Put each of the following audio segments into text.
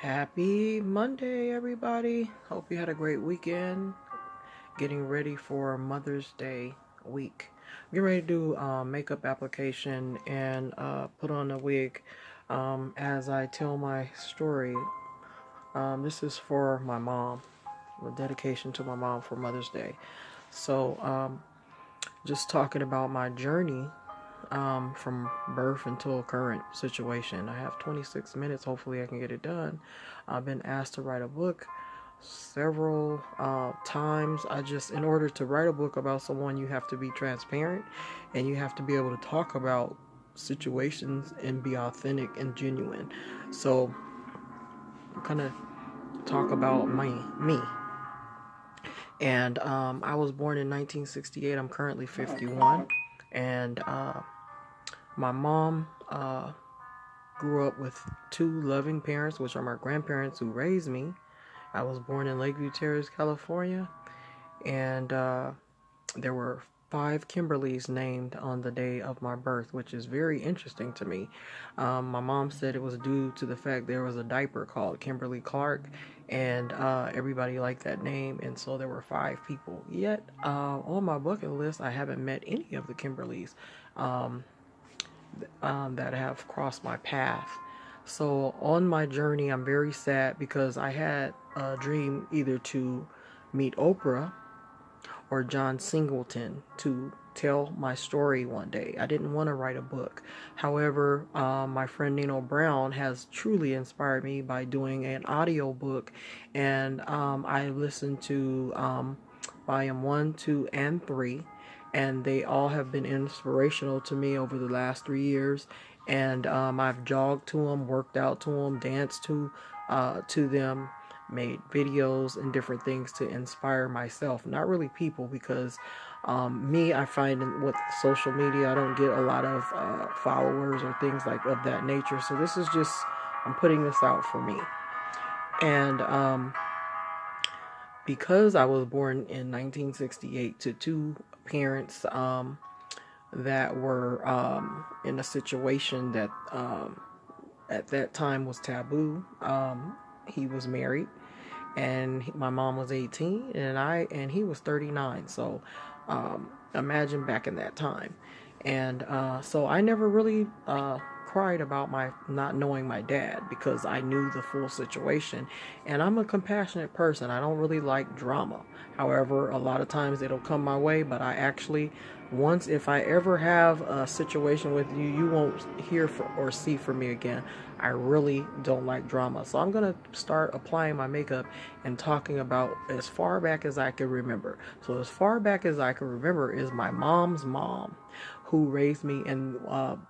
Happy Monday, everybody. Hope you had a great weekend. Getting ready for Mother's Day week. I'm getting ready to do makeup application and put on a wig as I tell my story. This is for my mom, a dedication to my mom for Mother's Day. So, just talking about my journey from birth until current situation. I have 26 minutes. Hopefully I can get it done. I've been asked to write a book several times. In order to write a book about someone, you have to be transparent and you have to be able to talk about situations and be authentic and genuine. So I'm gonna talk about me. And I was born in 1968. I'm currently 51. And my mom grew up with two loving parents, which are my grandparents who raised me. I was born in Lakeview Terrace, California, and there were 5 Kimberlys named on the day of my birth, which is very interesting to me. My mom said it was due to the fact there was a diaper called Kimberly Clark, and everybody liked that name, and so there were 5 people. Yet, on my bucket list, I haven't met any of the Kimberlys that have crossed my path. So on my journey, I'm very sad because I had a dream either to meet Oprah or John Singleton to tell my story one day. I didn't want to write a book. However, my friend Nino Brown has truly inspired me by doing an audio book, and I listened to volume 1, 2, and 3, and they all have been inspirational to me over the last 3 years. And I've jogged to them, worked out to them, danced to them, made videos and different things to inspire myself. Not really people, because I find with social media, I don't get a lot of followers or things like of that nature. So this is just, I'm putting this out for me. And because I was born in 1968 to two parents that were in a situation that at that time was taboo. He was married, and my mom was 18, and he was 39. So imagine back in that time. And so I never really cried about my not knowing my dad, because I knew the full situation, and I'm a compassionate person. I don't really like drama. However, a lot of times it'll come my way, but I actually, if I ever have a situation with you, you won't hear or see from me again. I really don't like drama. So I'm going to start applying my makeup and talking about as far back as I can remember. So as far back as I can remember is my mom's mom, who raised me, and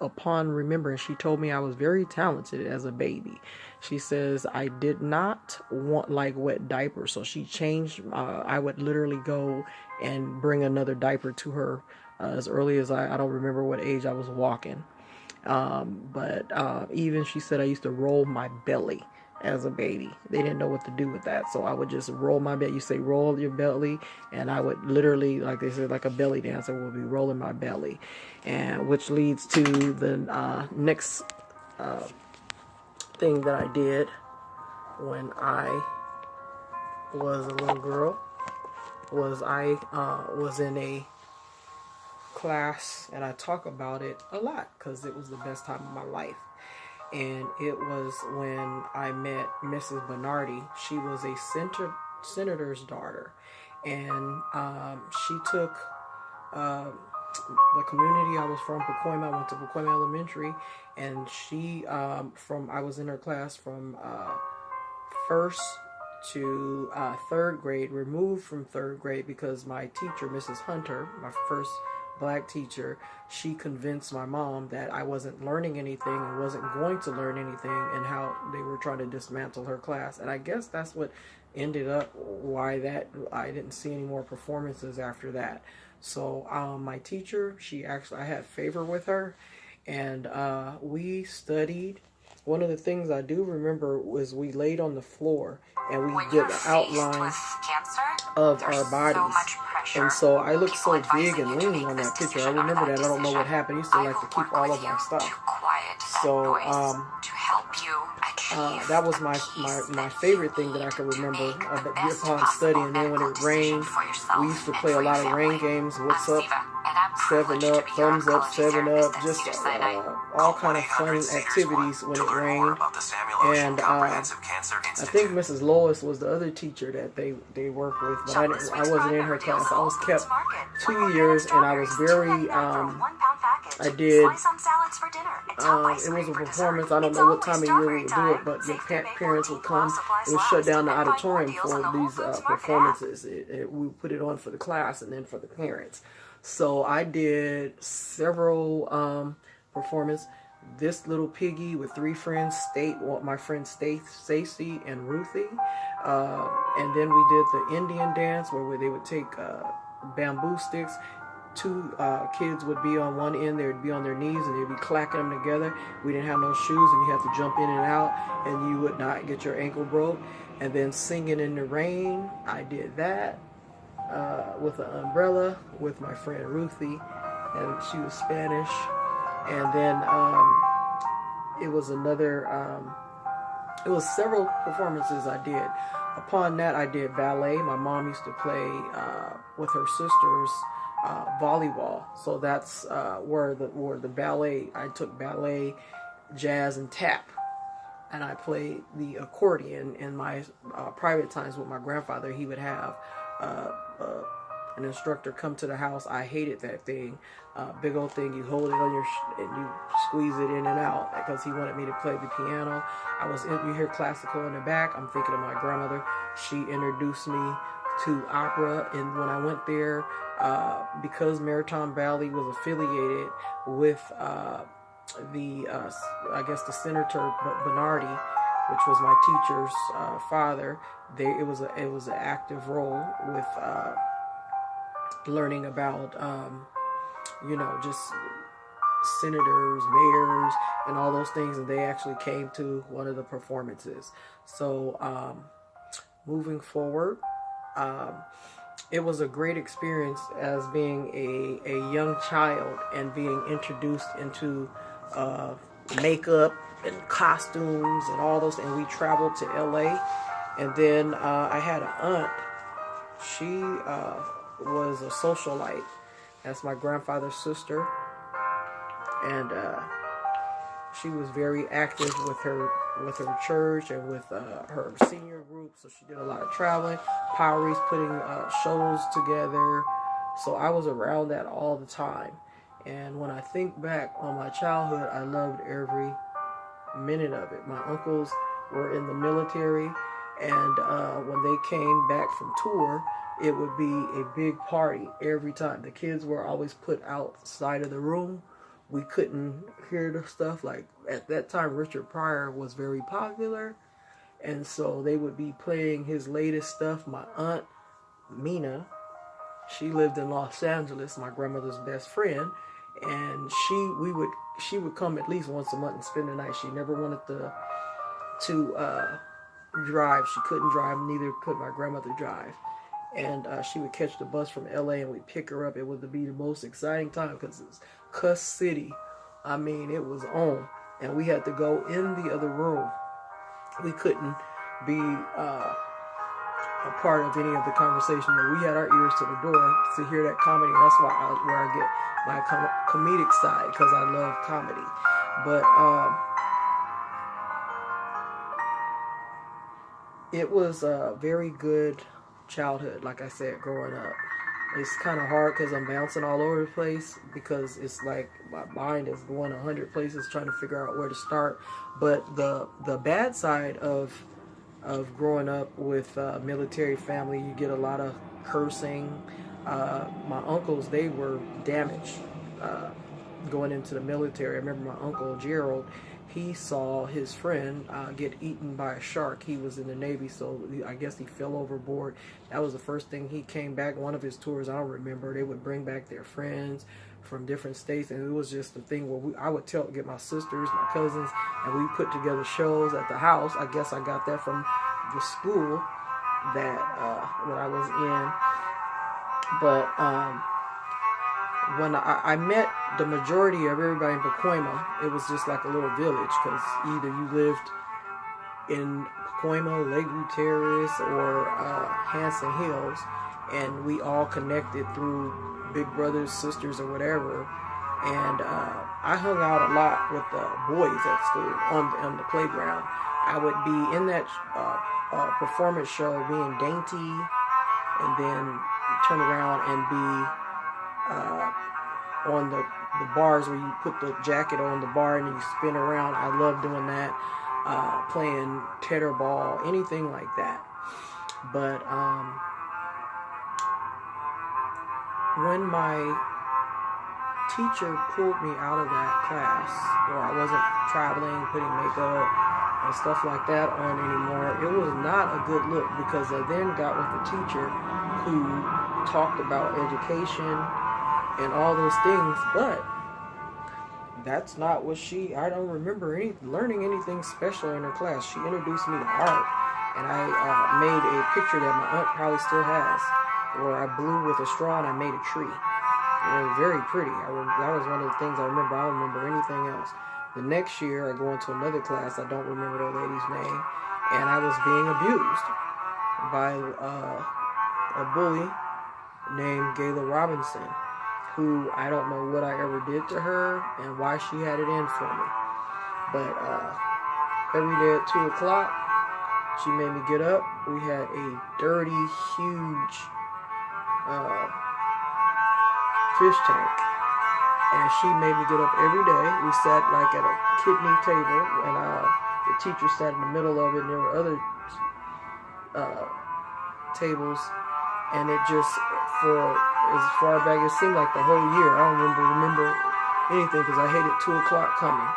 upon remembering, she told me I was very talented as a baby. She says I did not want like wet diapers, so she changed. I would literally go and bring another diaper to her as early as I don't remember what age I was walking. But even she said I used to roll my belly as a baby. They didn't know what to do with that, so I would just roll my belly. You say roll your belly, and I would literally, like they said, like a belly dancer, would be rolling my belly, and which leads to the next thing that I did when I was a little girl. I was in a class, and I talk about it a lot because it was the best time of my life. And it was when I met Mrs. Bernardi. She was a senator's daughter, and she took the community I was from, Pacoima. I went to Pacoima Elementary, and I was in her class from first to third grade, removed from third grade because my teacher, Mrs. Hunter, my first black teacher, she convinced my mom that I wasn't learning anything and wasn't going to learn anything, and how they were trying to dismantle her class. And I guess that's what ended up why that I didn't see any more performances after that. So my teacher, I had favor with her, and we studied. One of the things I do remember was we laid on the floor and we did the outline of our bodies. And so I looked so big and lean on that picture. I remember that. I don't know what happened. I used to like to keep all of my stuff. So that was my favorite thing that I can remember upon studying. And then when it rained, we used to play a lot of rain games. What's up? 7-Up, thumbs up, 7-Up, just all kind of fun activities when it rained. And I think Mrs. Lois was the other teacher that they worked with, but I wasn't in her class. I was kept 2 years, and I was very I did. It was a performance. I don't know what time of year we would do it, but your parents would come. It would shut down the auditorium for these performances. We put it on for the class and then for the parents. So I did several performances. This Little Piggy with 3 friends, my friends Stacy and Ruthie. And then we did the Indian dance where they would take bamboo sticks. 2 kids would be on one end, they would be on their knees, and they'd be clacking them together. We didn't have no shoes, and you had to jump in and out, and you would not get your ankle broke. And then Singing in the Rain, I did that with an umbrella with my friend Ruthie, and she was Spanish. And then it was it was several performances I did. Upon that, I did ballet. My mom used to play with her sisters volleyball, so that's where the ballet. I took ballet, jazz, and tap, and I played the accordion in my private times with my grandfather. He would have an instructor come to the house. I hated that thing, big old thing. You hold it on and you squeeze it in and out, because he wanted me to play the piano. You hear classical in the back. I'm thinking of my grandmother. She introduced me to opera, and when I went there, because Maritime Ballet was affiliated with I guess the Senator Bernardi, which was my teacher's father. It was an active role with learning about just senators, mayors, and all those things, and they actually came to one of the performances. So moving forward, it was a great experience as being a young child and being introduced into makeup and costumes and all those. And we traveled to LA, and then I had an aunt. She was a socialite. That's my grandfather's sister, and she was very active with her church and with her senior group. So she did a lot of traveling, Poweries, putting shows together. So I was around that all the time. And when I think back on my childhood, I loved every minute of it. My uncles were in the military, and when they came back from tour, it would be a big party every time. The kids were always put outside of the room. We couldn't hear the stuff. Like at that time, Richard Pryor was very popular, and so they would be playing his latest stuff. My aunt Mina, she lived in Los Angeles, my grandmother's best friend, and she would come at least once a month and spend the night. She never wanted to drive. She couldn't drive, neither could my grandmother drive. And she would catch the bus from LA, and we'd pick her up. It would be the most exciting time because it was Cuss City. I mean, it was on. And we had to go in the other room. We couldn't be a part of any of the conversation, but we had our ears to the door to hear that comedy. That's where I get my comedic side, because I love comedy. But it was a very good childhood, like I said, growing up. It's kind of hard because I'm bouncing all over the place, because it's like my mind is going 100 places trying to figure out where to start. But the bad side of growing up with a military family, you get a lot of cursing. My uncles, they were damaged going into the military. I remember my uncle Gerald, he saw his friend get eaten by a shark. He was in the Navy, so I guess he fell overboard. That was the first thing. He came back, one of his tours, I don't remember, they would bring back their friends from different states, and it was just a thing where I would get my sisters, my cousins, and we put together shows at the house. I guess I got that from the school that I was in. But when I met the majority of everybody in Pacoima, it was just like a little village, because either you lived in Pacoima, Lakeview Terrace, or Hanson Hills, and we all connected through big brothers, sisters, or whatever. And I hung out a lot with the boys at school on the playground. I would be in that performance show being dainty, and then turn around and be on the bars where you put the jacket on the bar and then you spin around. I love doing that. Playing tetherball, anything like that. But when my teacher pulled me out of that class, or I wasn't traveling, putting makeup and stuff like that on anymore, it was not a good look, because I then got with a teacher who talked about education and all those things, but that's not what I don't remember learning anything special in her class. She introduced me to art, and I made a picture that my aunt probably still has, where I blew with a straw and I made a tree. It was very pretty. That was one of the things I remember. I don't remember anything else. The next year, I go into another class. I don't remember the lady's name, and I was being abused by a bully named Gayla Robinson, who I don't know what I ever did to her and why she had it in for me. But every day at 2 o'clock, she made me get up. We had a dirty, huge fish tank, and she made me get up every day. We sat like at a kidney table, and the teacher sat in the middle of it, and there were other tables, and it just, for as far back, it seemed like the whole year. I don't remember anything, because I hated 2 o'clock coming.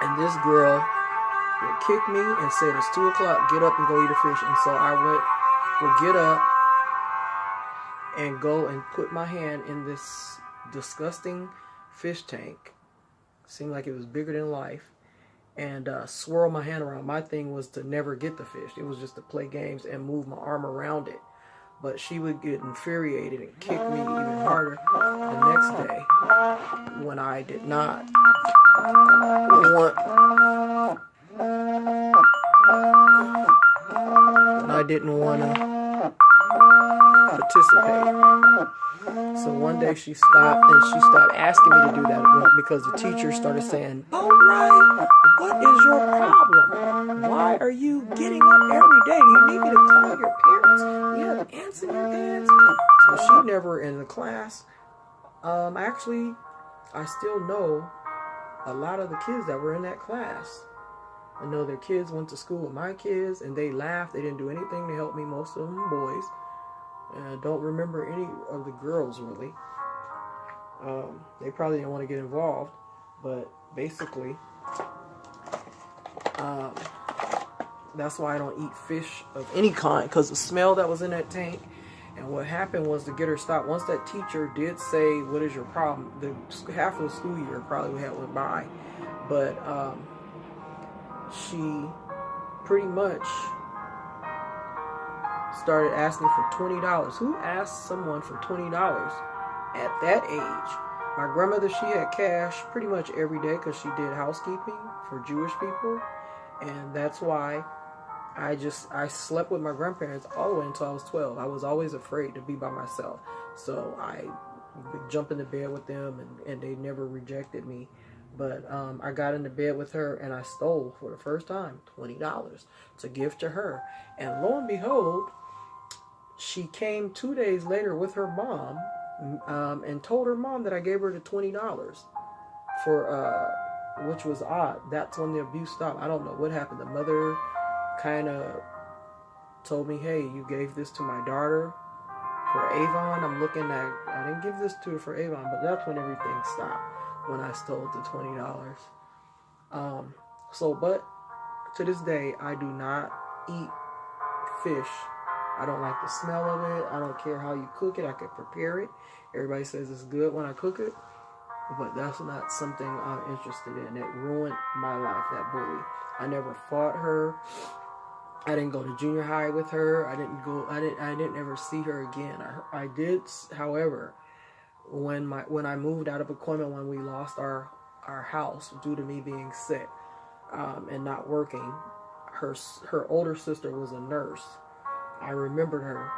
And this girl would kick me and say, it's 2 o'clock, get up and go eat a fish. And so I would get up and go and put my hand in this disgusting fish tank. Seemed like it was bigger than life. And swirl my hand around. My thing was to never get the fish. It was just to play games and move my arm around it. But she would get infuriated and kick me even harder the next day, when I did not want to participate. So one day she stopped, and she stopped asking me to do that, because the teacher started saying, "Boatwright, what is your problem? Why are you getting up every day? Do you need me to call your parents? You have ants in your pants?" So she never in the class. Actually, I still know a lot of the kids that were in that class. I know their kids went to school with my kids, and they laughed. They didn't do anything to help me. Most of them boys. I don't remember any of the girls, really. They probably didn't want to get involved, but basically, that's why I don't eat fish of any kind, because the smell that was in that tank. And what happened was, to get her stopped, once that teacher did say, "What is your problem?" half of the school year probably had went by, but she pretty much started asking for $20. Who asked someone for $20 at that age? My grandmother, she had cash pretty much every day, because she did housekeeping for Jewish people, and that's why I slept with my grandparents all the way until I was 12. I was always afraid to be by myself, so I would jump into bed with them, and they never rejected me. But I got into bed with her, and I stole, for the first time, $20 to give to her. And lo and behold, she came 2 days later with her mom, and told her mom that I gave her the $20 for, which was odd. That's when the abuse stopped. I don't know what happened. The mother kind of told me, "Hey, you gave this to my daughter for Avon." I'm looking at, I didn't give this to her for Avon, but that's when everything stopped, when I stole the $20. But to this day, I do not eat fish. I don't like the smell of it. I don't care how you cook it. I could prepare it. Everybody says it's good when I cook it, but that's not something I'm interested in. It ruined my life, that bully. I never fought her. I didn't go to junior high with her. I didn't ever see her again. I did, however, when I moved out of Pacoima, when we lost our house due to me being sick and not working, her older sister was a nurse. I remembered her,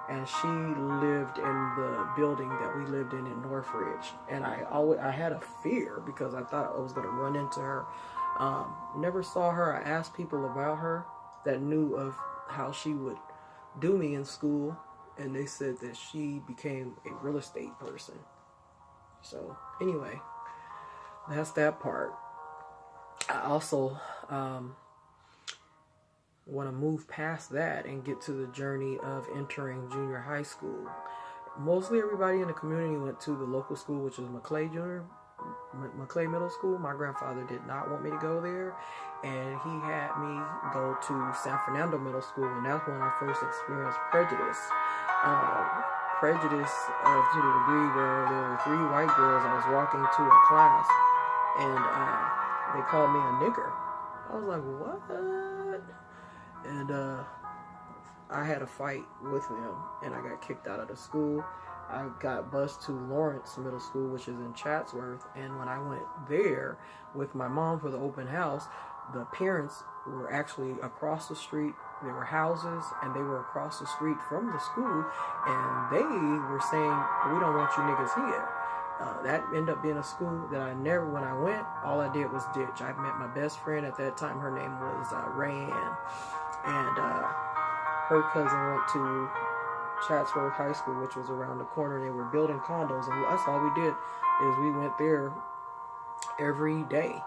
and she lived in the building that we lived in Northridge. And I had a fear because I thought I was going to run into her. Never saw her. I asked people about her that knew of how she would do me in school, and they said that she became a real estate person. So anyway, that's that part. I also want to move past that and get to the journey of entering junior high school. Mostly everybody in the community went to the local school, which was Maclay Middle School. My grandfather did not want me to go there, and he had me go to San Fernando Middle School, and that's when I first experienced prejudice. Prejudice to the degree where there were 3 white girls. I was walking to a class, and they called me a nigger. I was like, what? And I had a fight with them, and I got kicked out of the school. I got bused to Lawrence Middle School, which is in Chatsworth, and when I went there with my mom for the open house, the parents were actually across the street. There were houses, and they were across the street from the school, and they were saying, we don't want you niggas here. That ended up being a school that when I went, all I did was ditch. I met my best friend at that time. Her name was Rayanne, and her cousin went to Chatsworth High School, which was around the corner. They were building condos, and that's all we did is we went there every day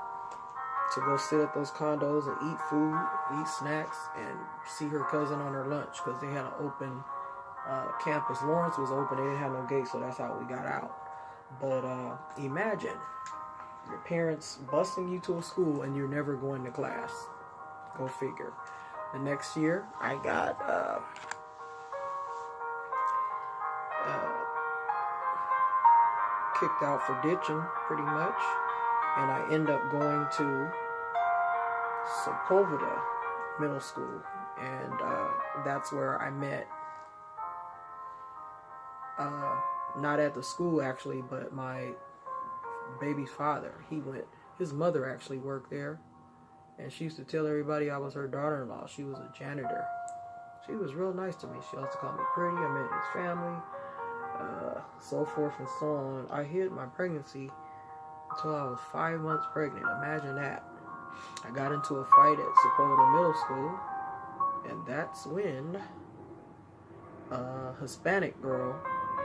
to go sit at those condos and eat food, eat snacks, and see her cousin on her lunch, because they had an open campus. Lawrence was open. They didn't have no gate, so that's how we got out. But imagine your parents busing you to a school and you're never going to class. Go figure. The next year, I got kicked out for ditching, pretty much. And I end up going to Sepulveda Middle School. And that's where I met, not at the school actually, but my baby's father. His mother actually worked there. And she used to tell everybody I was her daughter-in-law. She was a janitor. She was real nice to me. She also called me pretty. I met his family, so forth and so on. I hid my pregnancy until I was 5 months pregnant. Imagine that. I got into a fight at Sepulveda Middle School, and that's when a Hispanic girl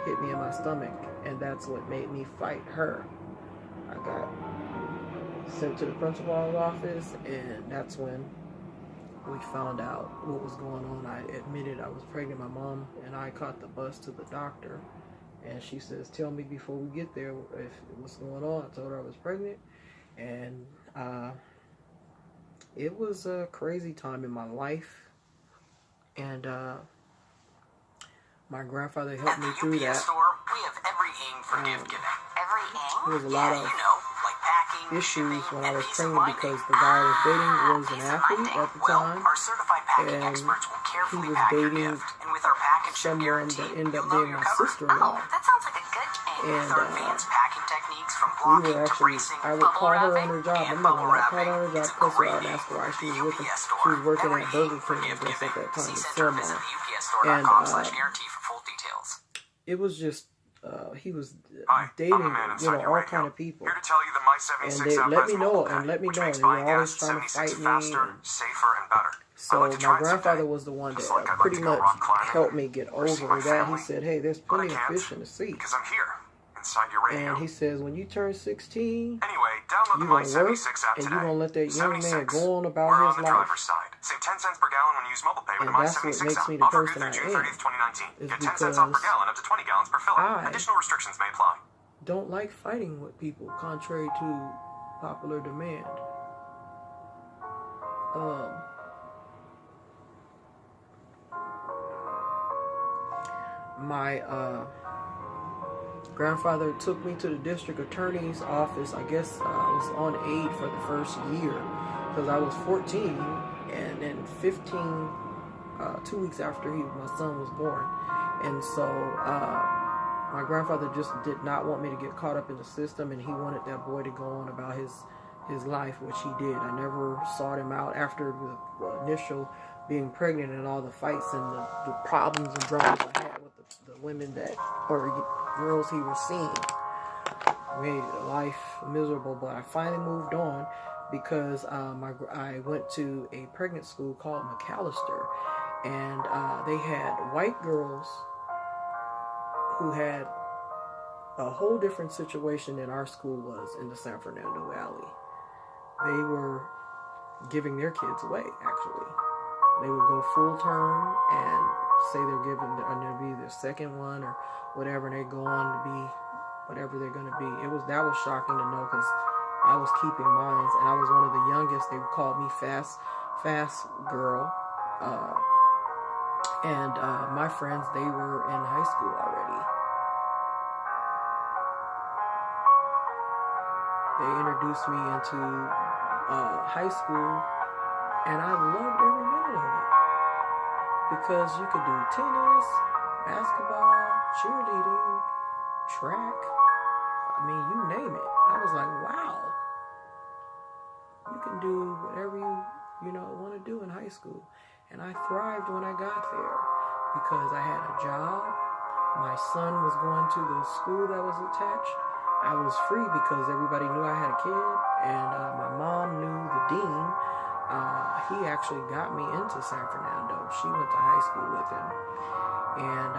hit me in my stomach, and that's what made me fight her. I got sent to the principal's office, and that's when we found out what was going on. I admitted I was pregnant. My mom and I caught the bus to the doctor, and she says, tell me before we get there what's going on. I told her I was pregnant, and it was a crazy time in my life, and my grandfather helped me through that. We have every aim for gift giving. Every aim? There was a lot of issues when I was pregnant because the guy I was dating was an athlete at the time, and he was dating someone that ended up being my sister-in-law. That sounds like a good aim. And we were actually, I would call her on her job. I'm not going to call her on her job, cuss her out, and ask her why she was working at Burger King, I guess, at that time, in Fairmont. And it was just, he was dating, all kind of people. And they let me know, and they were always trying to fight me. So my grandfather was the one that pretty much helped me get over that. He said, hey, there's plenty of fish in the sea. And he says, when you turn 16, you're going to work, and you're going to let that young man go on about his life. And that's what makes me the person I am, is because I don't like fighting with people, contrary to popular demand. My grandfather took me to the district attorney's office. I guess I was on aid for the first year because I was 14, and then 15, 2 weeks after my son was born. And so my grandfather just did not want me to get caught up in the system, and he wanted that boy to go on about his life, which he did. I never sought him out after the initial being pregnant and all the fights and the problems and dramas I had with the women that, or girls he was seeing. Made life miserable, but I finally moved on because I went to a pregnant school called McAllister, and they had white girls who had a whole different situation than our school was in the San Fernando Valley. They were giving their kids away, actually. They would go full term and say they're going to be their second one or whatever, and they go on to be whatever they're going to be. That was shocking to know, because I was keeping mines, and I was one of the youngest. They called me fast girl. And my friends, they were in high school already. They introduced me into high school, and I loved every minute of it, because you could do tennis, basketball, cheerleading, track. I mean, you name it. I was like, wow, you can do whatever you want to do in high school. And I thrived when I got there because I had a job. My son was going to the school that was attached. I was free because everybody knew I had a kid, and my mom knew the dean. He actually got me into San Fernando. She went to high school with him. And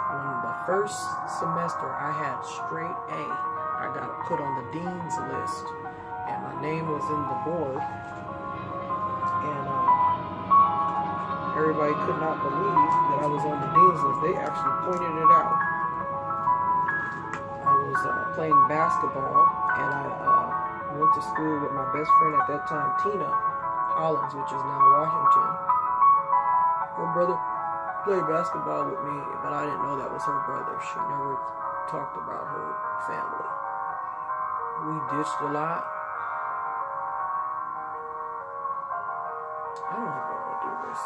when the first semester I had straight A, I got put on the dean's list, and my name was in the board. And everybody could not believe that I was on the dean's list. They actually pointed it out. I was playing basketball, and I went to school with my best friend at that time, Tina Hollins, which is now Washington. Her brother played basketball with me, but I didn't know that was her brother. She never talked about her family. We ditched a lot. I don't know if I want to do this.